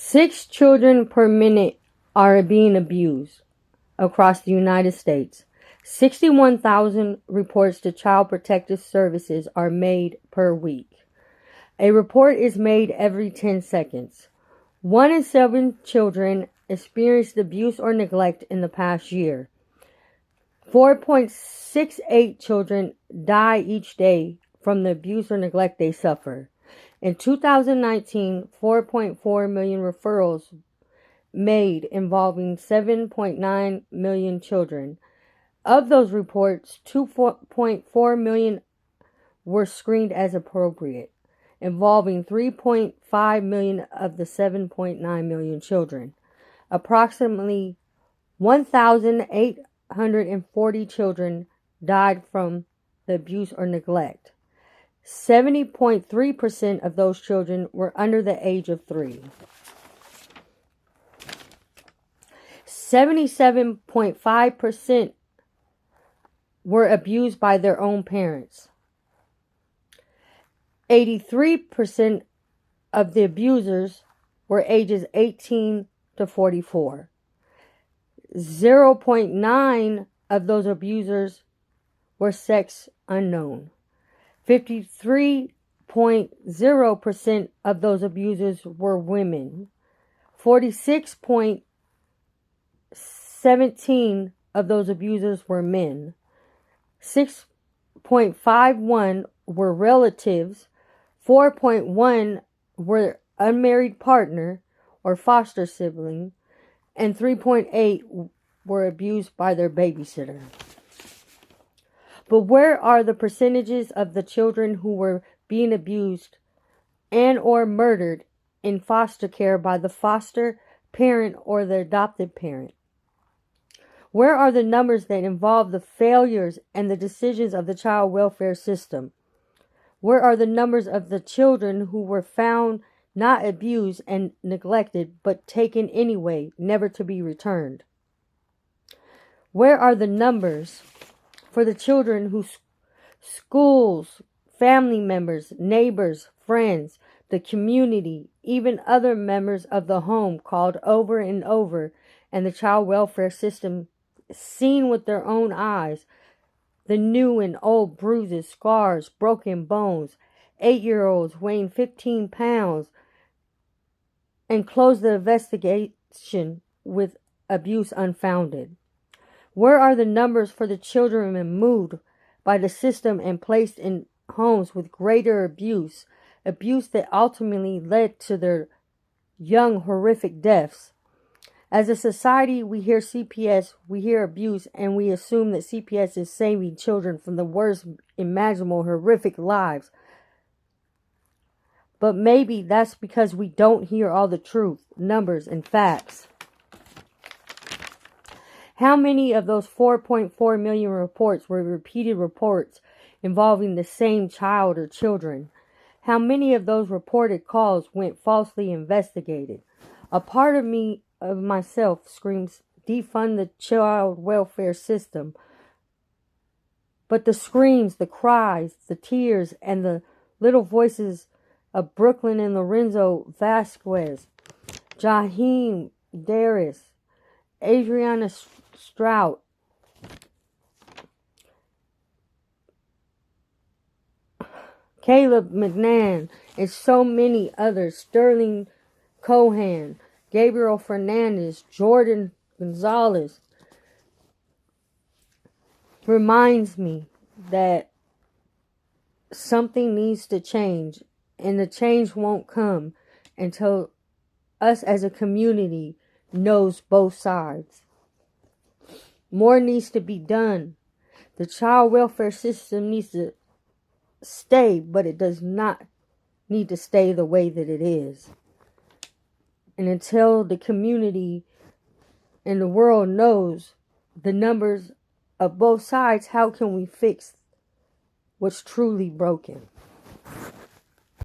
6 children per minute are being abused across the United States. 61,000 reports to Child Protective Services are made per week. A report is made every 10 seconds. 1 in 7 children experienced abuse or neglect in the past year. 4.68 children die each day from the abuse or neglect they suffer. In 2019, 4.4 million referrals made involving 7.9 million children. Of those reports, 2.4 million were screened as appropriate, involving 3.5 million of the 7.9 million children. Approximately 1,840 children died from the abuse or neglect. 70.3% of those children were under the age of 3. 77.5% were abused by their own parents. 83% of the abusers were ages 18 to 44. 0.9 of those abusers were sex unknown. 53.0% of those abusers were women. 46.17% of those abusers were men. 6.51 were relatives. 4.1 were unmarried partner or foster sibling, and 3.8 were abused by their babysitter. But where are the percentages of the children who were being abused and or murdered in foster care by the foster parent or the adopted parent? Where are the numbers that involve the failures and the decisions of the child welfare system? Where are the numbers of the children who were found not abused and neglected, but taken anyway, never to be returned? Where are the numbers for the children whose schools, family members, neighbors, friends, the community, even other members of the home called over and over, and the child welfare system seen with their own eyes, the new and old bruises, scars, broken bones, 8-year-olds weighing 15 pounds, and close the investigation with abuse unfounded? Where are the numbers for the children removed by the system and placed in homes with greater abuse that ultimately led to their young horrific deaths? As a society, we hear CPS, we hear abuse, and we assume that CPS is saving children from the worst imaginable horrific lives. But maybe that's because we don't hear all the truth, numbers, and facts. How many of those 4.4 million reports were repeated reports involving the same child or children? How many of those reported calls went falsely investigated? A part of myself screams, defund the child welfare system. But the screams, the cries, the tears, and the little voices of Brooklyn and Lorenzo Vasquez, Jaheim Darris, Adriana Strout, Caleb McNann, and so many others, Sterling Cohan, Gabriel Fernandez, Jordan Gonzalez, reminds me that something needs to change, and the change won't come until us as a community knows both sides. More needs to be done. The child welfare system needs to stay, but it does not need to stay the way that it is. And until the community and the world knows the numbers of both sides, how can we fix what's truly broken?